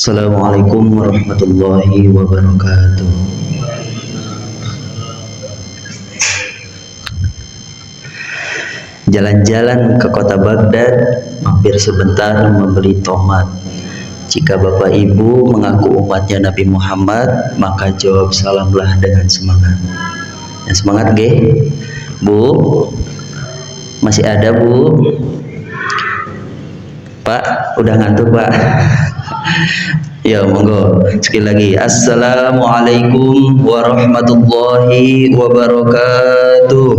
Assalamualaikum warahmatullahi wabarakatuh. Jalan-jalan ke kota Baghdad, mampir sebentar membeli tomat. Jika Bapak Ibu mengaku umatnya Nabi Muhammad, maka jawab salamlah dengan semangat. Yang semangat, ge? Bu? Masih ada, Bu? Pak, udah ngantuk, Pak? Ya, monggo. Sekali lagi, Assalamualaikum warahmatullahi wabarakatuh.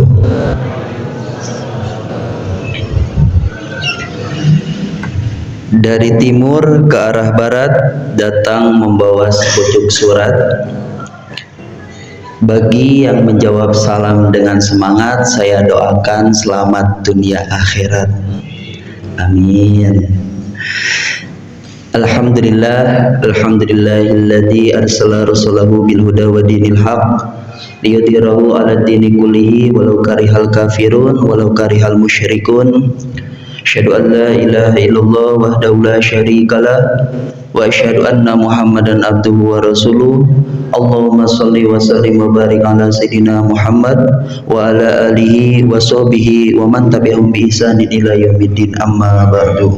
Dari timur ke arah barat datang membawa sepucuk surat. Bagi yang menjawab salam dengan semangat, saya doakan selamat dunia akhirat. Amin. Alhamdulillah, alhamdulillahilladzi arsala rasulahu bil huda wa dinil haq liyudhhirahu 'ala dini kullihi walau karihal kafirun walau karihal musyrikun. Asyhadu an la ilaha illallah wahdahu la syarikalah wa asyhadu anna Muhammadan abduhu wa rasuluh. Allahumma shalli wa sallim wa barik ala sayidina Muhammad wa ala alihi wa sahbihi wa man tabi'ahum bi ihsanin ila yaumiddin, amma ba'du.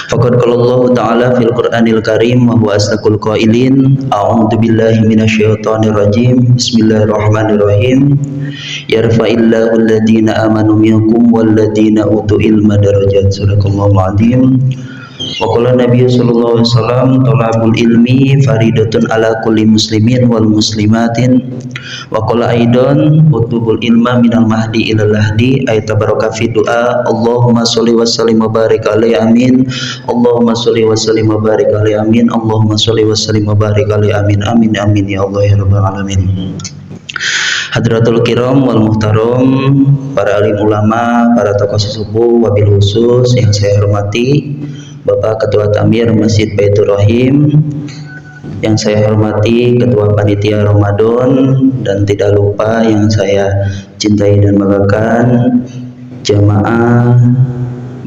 Faqad qala Allah Ta'ala fil Qur'anil Karim wa huwa asdaqul qailin. A'udzu billahi minasyaitonir rajim. Bismillahirrahmanirrahim. Yarfa'illahu alladhina amanu minkum walladhina utul ilma darajat. Sadaqallahul azim. Wa qala Nabi sallallahu alaihi wasallam, talabul ilmi faridatun ala kulli muslimin wal muslimatin. Wa qala aidan, utubul ilma minal mahdi ilal lahdi, ay tabaraka fi du'a. Allahumma sholli wa sallim wa barik alaihi, amin. Allahumma sholli wa sallim wa barik alaihi, amin. Allahumma sholli wa sallim wa barik alaihi, amin. Amin amin ya Allah ya rabbal alamin. Hadratul kiram wal muhtaram, para alim ulama, para tokoh sesepuh, wabil khusus yang saya hormati Bapak Ketua Tamir Masjid Baitur Rahim, yang saya hormati Ketua Panitia Ramadan, dan tidak lupa yang saya cintai dan banggakan jamaah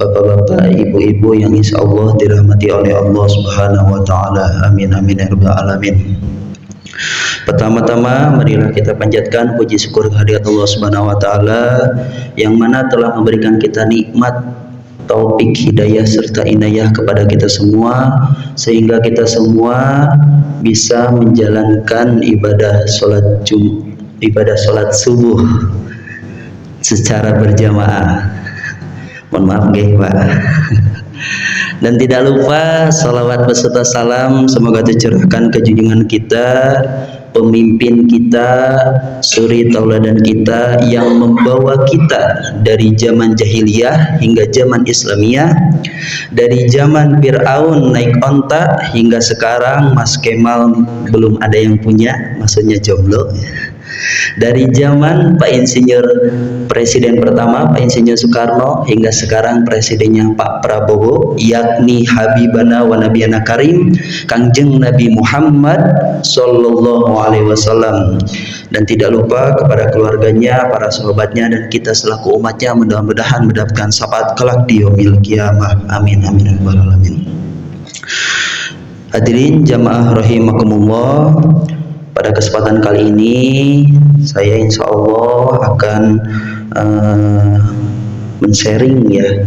bapak-bapak, ibu-ibu yang insya Allah dirahmati oleh Allah Subhanahu wa Ta'ala. Amin amin ya rabbal alamin. Pertama-tama marilah kita panjatkan puji syukur kehadirat Allah Subhanahu wa Ta'ala yang mana telah memberikan kita nikmat, taufik, hidayah serta inayah kepada kita semua, sehingga kita semua bisa menjalankan ibadah sholat subuh secara berjamaah. Mohon maaf nggih, Pak. Dan tidak lupa salawat beserta salam semoga tercurahkan ke junjungan kita, pemimpin kita, suri tauladan kita yang membawa kita dari zaman jahiliyah hingga zaman Islamiyah, dari zaman Fir'aun naik onta hingga sekarang Mas Kemal belum ada yang punya, maksudnya jomblo. Dari zaman Pak Insinyur Presiden pertama Pak Insinyur Soekarno hingga sekarang presidennya Pak Prabowo, yakni Habibana wa Nabiyana Karim Kangjeng Nabi Muhammad Sallallahu Alaihi Wasallam. Dan tidak lupa kepada keluarganya, para sahabatnya, dan kita selaku umatnya, mudah-mudahan mendapatkan syafaat kelak di yaumil qiyamah. Amin amin ya rabbal alamin. Hadirin jamaah rahimakumullah, pada kesempatan kali ini saya insya Allah akan men-sharing ya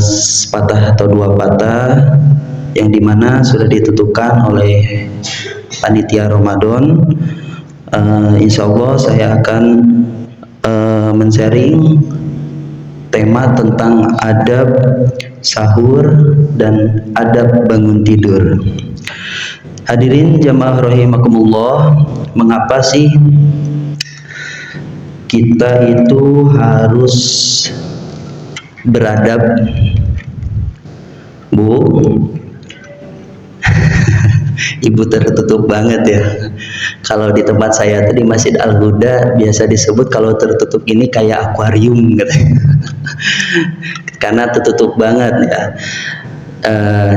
sepatah atau dua patah yang dimana sudah ditentukan oleh panitia Ramadan. Insya Allah saya akan men-sharing tema tentang adab sahur dan adab bangun tidur. Hadirin jamaah rahimakumullah, mengapa sih kita itu harus beradab, Bu? Ibu tertutup banget ya. Kalau di tempat saya di Masjid Al-Huda biasa disebut kalau tertutup ini kayak akuarium gitu. Karena tertutup banget ya.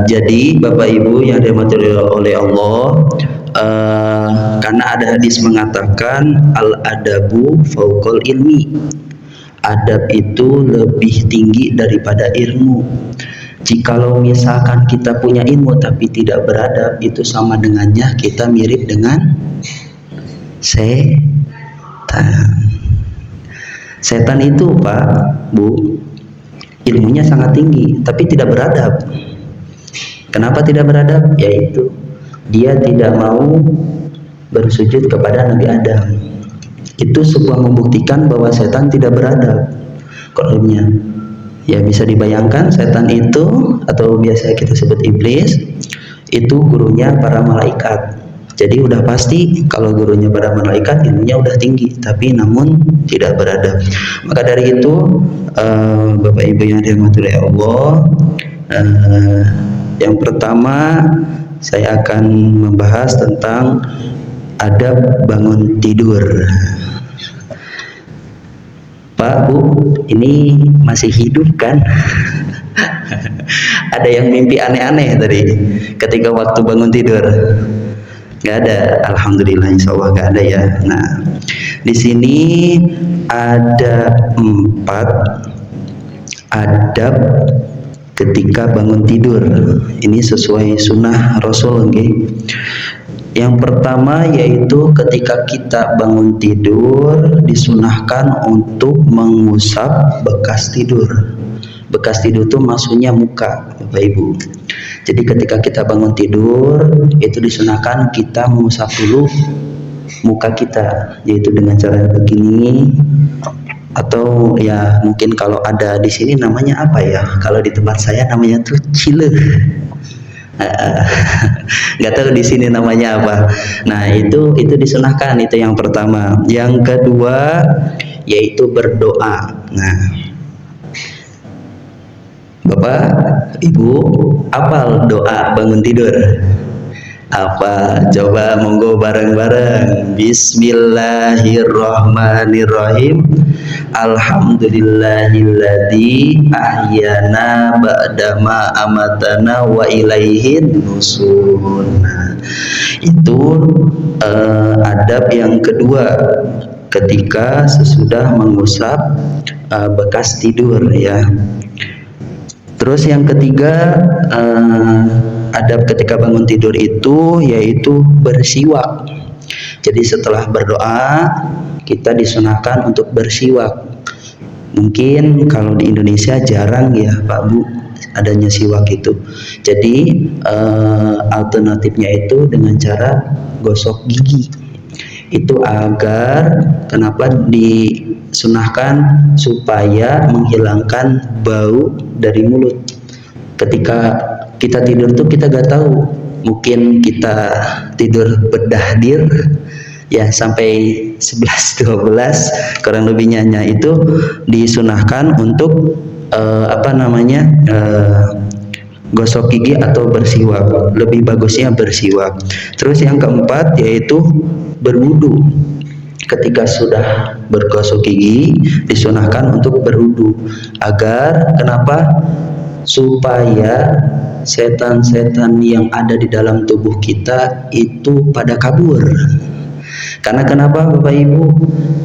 Jadi Bapak Ibu yang dirahmati oleh Allah, karena ada hadis mengatakan al-adabu fauqal ilmi, adab itu lebih tinggi daripada ilmu. Jikalau misalkan kita punya ilmu tapi tidak beradab, itu sama dengannya kita mirip dengan setan. Setan itu Pak, Bu, ilmunya sangat tinggi tapi tidak beradab. Kenapa tidak beradab? Yaitu dia tidak mau bersujud kepada Nabi Adam. Itu sebuah membuktikan bahwa setan tidak beradab kononnya. Ya bisa dibayangkan setan itu, atau biasa kita sebut iblis, itu gurunya para malaikat. Jadi udah pasti kalau gurunya para malaikat ilmunya udah tinggi, tapi namun tidak beradab. Maka dari itu Bapak Ibu yang dirahmati oleh Allah, yang pertama saya akan membahas tentang adab bangun tidur. Pak, Bu, ini masih hidup kan? Ada yang mimpi aneh-aneh tadi ketika waktu bangun tidur? Gak ada, alhamdulillah, insya Allah gak ada ya. Nah, di sini ada 4 adab ketika bangun tidur. Ini sesuai sunnah Rasul, okay? Yang pertama yaitu ketika kita bangun tidur disunahkan untuk mengusap bekas tidur. Bekas tidur itu maksudnya muka, Bapak Ibu. Jadi ketika kita bangun tidur itu disunahkan kita mengusap dulu muka kita, yaitu dengan cara begini, atau ya mungkin kalau ada di sini namanya apa ya? Kalau di tempat saya namanya tuh cile. Nggak tahu di sini namanya apa. Nah itu disunahkan, itu yang pertama. Yang kedua yaitu berdoa. Nah, Bapak Ibu hafal doa bangun tidur? Apa? Coba monggo bareng-bareng. Bismillahirrahmanirrahim. Alhamdulillahilladzi ahyana ba'dama amatana wa ilaihin nusur. Nah, itu adab yang kedua ketika sesudah mengusap bekas tidur ya. Terus yang ketiga adab ketika bangun tidur itu yaitu bersiwak. Jadi setelah berdoa kita disunahkan untuk bersiwak. Mungkin kalau di Indonesia jarang ya Pak Bu adanya siwak itu. Jadi alternatifnya itu dengan cara gosok gigi. Itu agar kenapa disunahkan supaya menghilangkan bau dari mulut. Ketika kita tidur tuh kita gak tahu, mungkin kita tidur berdahdir ya sampai 11-12 kurang lebihnya, itu disunahkan untuk gosok gigi atau bersiwak. Lebih bagusnya bersiwak. Terus yang keempat yaitu berwudu. Ketika sudah bergosok gigi disunahkan untuk berwudu, agar kenapa? Supaya setan-setan yang ada di dalam tubuh kita itu pada kabur. Karena kenapa Bapak Ibu?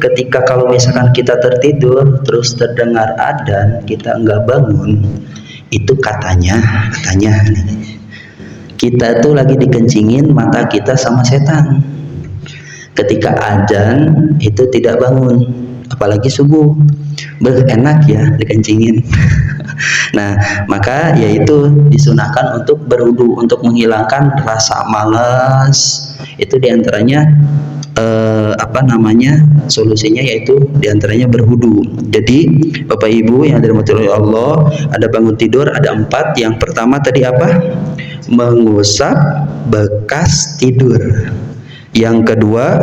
Ketika kalau misalkan kita tertidur terus terdengar adzan kita enggak bangun, itu katanya nih, kita tuh lagi dikencingin mata kita sama setan. Ketika adzan itu tidak bangun, apalagi subuh, enak ya dikencingin. Nah, maka yaitu disunahkan untuk berwudu untuk menghilangkan rasa malas. Itu diantaranya solusinya yaitu diantaranya berwudu. Jadi Bapak Ibu yang dirahmati oleh Allah, ada bangun tidur ada 4. Yang pertama tadi apa? Mengusap bekas tidur. Yang kedua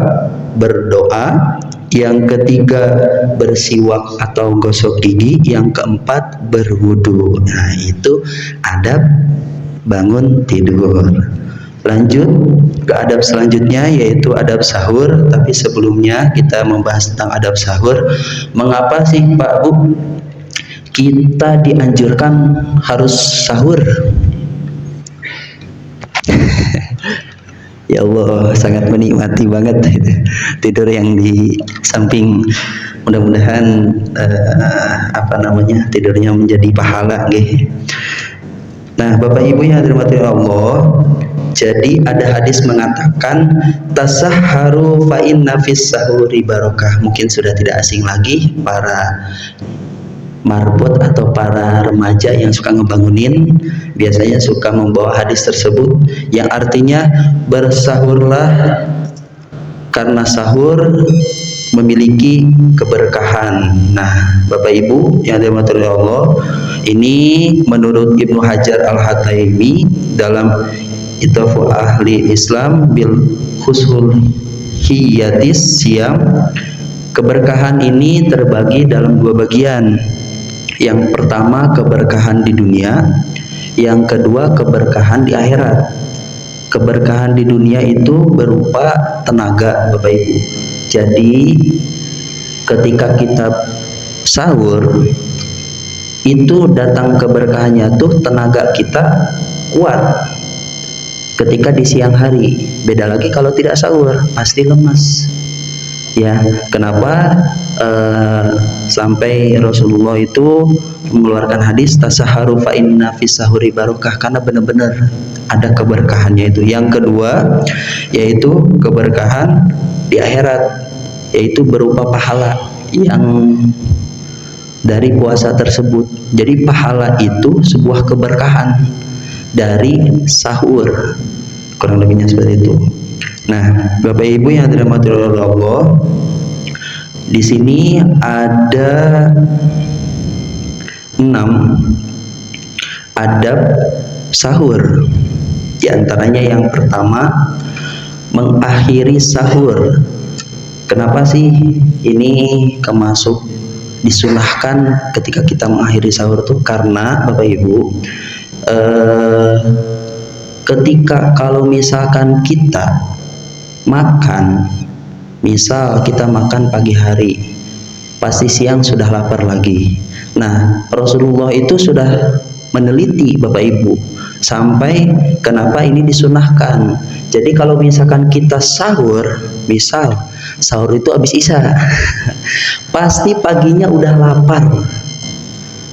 berdoa. Yang ketiga bersiwak atau gosok gigi. Yang keempat berwudu. Nah itu adab bangun tidur. Lanjut ke adab selanjutnya yaitu adab sahur. Tapi sebelumnya kita membahas tentang adab sahur. Mengapa sih Pak Bu kita dianjurkan harus sahur? Ya Allah, sangat menikmati banget tidur yang di samping. Mudah-mudahan tidurnya menjadi pahala nggih. Nah, Bapak Ibu yang dirahmati Allah, jadi ada hadis mengatakan tasahharu fa inna fis sahuri barokah. Mungkin sudah tidak asing lagi para marbot atau para remaja yang suka ngebangunin, biasanya suka membawa hadis tersebut yang artinya bersahurlah karena sahur memiliki keberkahan. Nah, Bapak Ibu yang dirahmati Allah, ini menurut Ibnu Hajar Al-Hataimi dalam Ithafu Ahli Islam bil Khusul Hiyatis Siam, keberkahan ini terbagi dalam dua bagian. Yang pertama keberkahan di dunia, yang kedua keberkahan di akhirat. Keberkahan di dunia itu berupa tenaga, Bapak Ibu. Jadi ketika kita sahur itu datang keberkahannya tuh tenaga kita kuat. Ketika di siang hari, beda lagi kalau tidak sahur, pasti lemas. Ya, kenapa sampai Rasulullah itu mengeluarkan hadis tasaharu fa inna fis sahuri barokah, karena benar-benar ada keberkahannya itu. Yang kedua yaitu keberkahan di akhirat, yaitu berupa pahala yang dari puasa tersebut. Jadi pahala itu sebuah keberkahan dari sahur, kurang lebihnya seperti itu. Nah, Bapak Ibu yang dirahmati Allah, di sini ada 6 adab sahur. Di antaranya yang pertama, mengakhiri sahur. Kenapa sih ini kemasuk disunahkan ketika kita mengakhiri sahur tuh? Karena Bapak Ibu, ketika kalau misalkan kita makan, misal kita makan pagi hari, pasti siang sudah lapar lagi. Nah, Rasulullah itu sudah meneliti Bapak Ibu sampai kenapa ini disunahkan. Jadi kalau misalkan kita sahur, misal sahur itu habis isya pasti paginya udah lapar.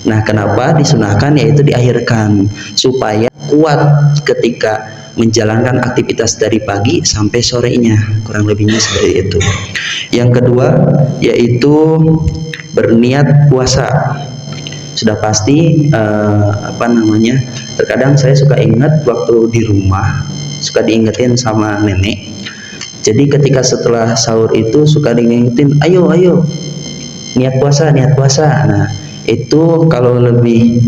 Nah, kenapa disunahkan? Yaitu diakhirkan supaya kuat ketika menjalankan aktivitas dari pagi sampai sorenya, kurang lebihnya seperti itu. Yang kedua yaitu berniat puasa. Sudah pasti terkadang saya suka ingat waktu di rumah, suka diingetin sama nenek. Jadi ketika setelah sahur itu suka diingetin, ayo niat puasa. Nah, itu kalau lebih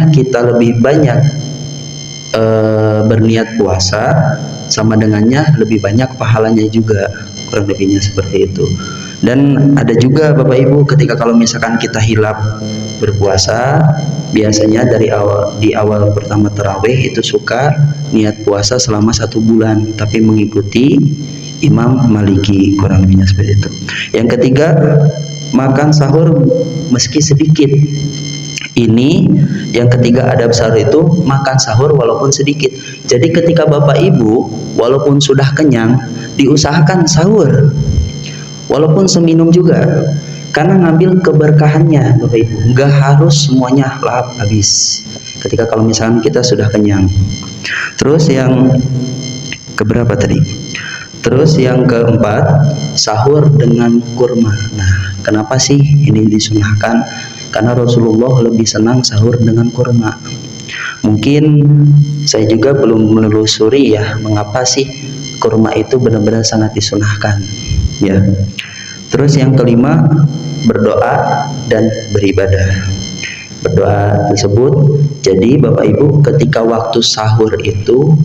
kita lebih banyak berniat puasa, sama dengannya lebih banyak pahalanya juga, kurang lebihnya seperti itu. Dan ada juga Bapak Ibu, ketika kalau misalkan kita hilaf berpuasa, biasanya di awal pertama tarawih itu suka niat puasa selama 1 bulan, tapi mengikuti Imam Maliki, kurang lebihnya seperti itu. Yang ketiga, makan sahur meski sedikit. Ini yang ketiga adab sahur itu makan sahur walaupun sedikit. Jadi ketika Bapak Ibu walaupun sudah kenyang, diusahakan sahur walaupun seminum juga, karena ngambil keberkahannya Bapak Ibu. Enggak harus semuanya lahap habis ketika kalau misalkan kita sudah kenyang. Terus yang keberapa tadi? Terus yang keempat, sahur dengan kurma. Nah, kenapa sih ini disunahkan? Karena Rasulullah lebih senang sahur dengan kurma. Mungkin saya juga belum menelusuri ya, mengapa sih kurma itu benar-benar sangat disunahkan ya. Terus yang kelima, berdoa dan beribadah. Berdoa tersebut, jadi Bapak Ibu ketika waktu sahur itu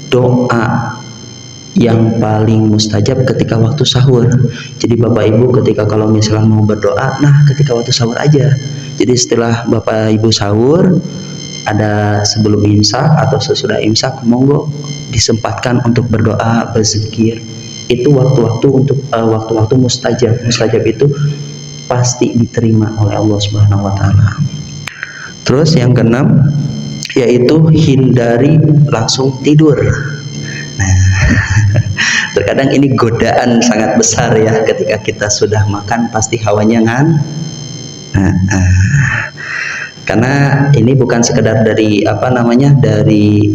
doa yang paling mustajab ketika waktu sahur. Jadi Bapak Ibu ketika kalau misalnya mau berdoa, nah ketika waktu sahur aja. Jadi setelah Bapak Ibu sahur, ada sebelum imsak atau sesudah imsak, monggo disempatkan untuk berdoa, berzikir. Itu waktu-waktu untuk waktu-waktu mustajab. Mustajab itu pasti diterima oleh Allah Subhanahu wa taala. Terus yang keenam yaitu hindari langsung tidur. Nah, terkadang ini godaan sangat besar ya, ketika kita sudah makan pasti hawanya Karena ini bukan sekedar dari dari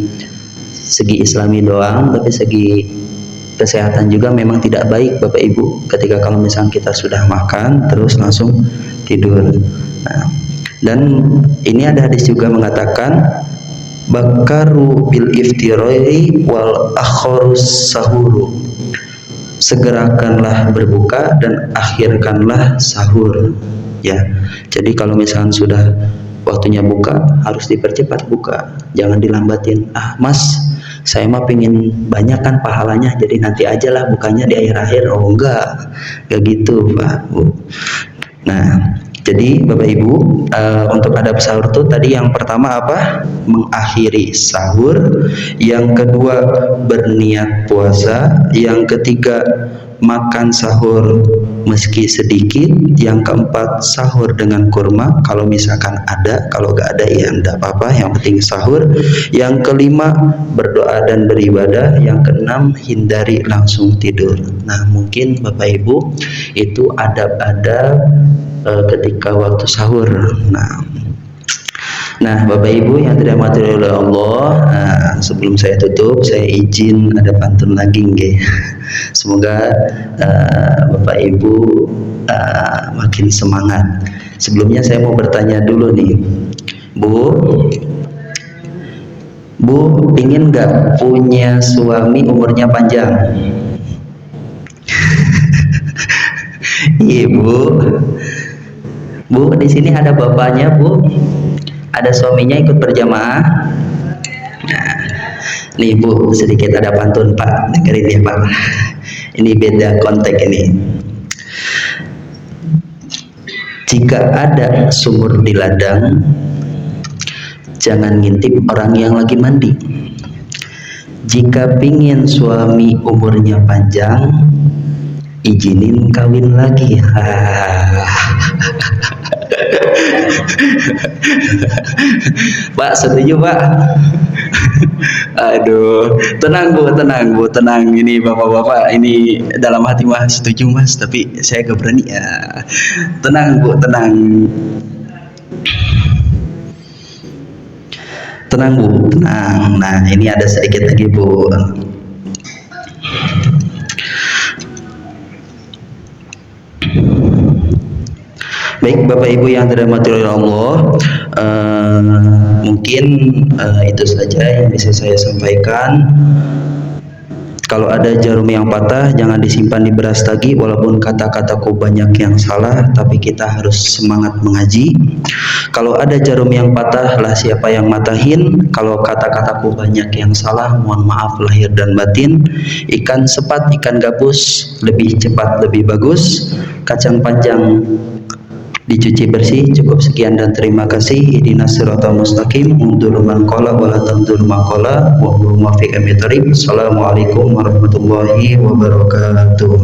segi Islami doang, tapi segi kesehatan juga memang tidak baik Bapak Ibu ketika kalau misalnya kita sudah makan terus langsung tidur. Nah, dan ini ada hadis juga mengatakan bakaru bil iftirai wal akhorus sahuru, segerakanlah berbuka dan akhirkanlah sahur ya. Jadi kalau misalnya sudah waktunya buka harus dipercepat buka, jangan dilambatin. Mas, saya mah pengen banyak kan pahalanya, jadi nanti aja lah bukanya di akhir-akhir. Oh enggak gitu Pak Bu. Nah, jadi Bapak Ibu, untuk adab sahur tuh tadi yang pertama apa? Mengakhiri sahur. Yang kedua berniat puasa. Yang ketiga makan sahur meski sedikit. Yang keempat sahur dengan kurma kalau misalkan ada, kalau gak ada ya enggak apa-apa, yang penting sahur. Yang kelima berdoa dan beribadah. Yang keenam hindari langsung tidur. Nah, mungkin Bapak Ibu itu adab-adab ketika waktu sahur. Nah Bapak Ibu yang dirahmati oleh Allah, sebelum saya tutup saya izin ada pantun lagi nggih. Semoga Bapak Ibu makin semangat. Sebelumnya saya mau bertanya dulu nih, Bu, ingin nggak punya suami umurnya panjang? Iya Bu, di sini ada bapaknya Bu, ada suaminya ikut berjamaah. Nah, nih Bu, sedikit ada pantun Pak, dengerin ya Pak. Ini beda konteks ini. Jika ada sumur di ladang, jangan ngintip orang yang lagi mandi. Jika pingin suami umurnya panjang, izinin kawin lagi. Pak, setuju Pak? Aduh, tenang Bu, tenang. Ini bapak-bapak ini dalam hati mah setuju Mas, tapi saya gak berani ya. Tenang Bu, tenang. Nah, ini ada sedikit lagi Bu. Baik Bapak Ibu yang dirahmati oleh Allah, mungkin itu saja yang bisa saya sampaikan. Kalau ada jarum yang patah jangan disimpan di beras tagi, walaupun kata-kataku banyak yang salah, tapi kita harus semangat mengaji. Kalau ada jarum yang patah lah siapa yang matahin. Kalau kata-kataku banyak yang salah, mohon maaf lahir dan batin. Ikan sepat, ikan gabus, lebih cepat lebih bagus. Kacang panjang dicuci bersih. Cukup sekian dan terima kasih. Ihdinas siratal mustaqim, undur man qala wa la tandur ma qala wa huwa muwaffiq. Assalamualaikum warahmatullahi wabarakatuh.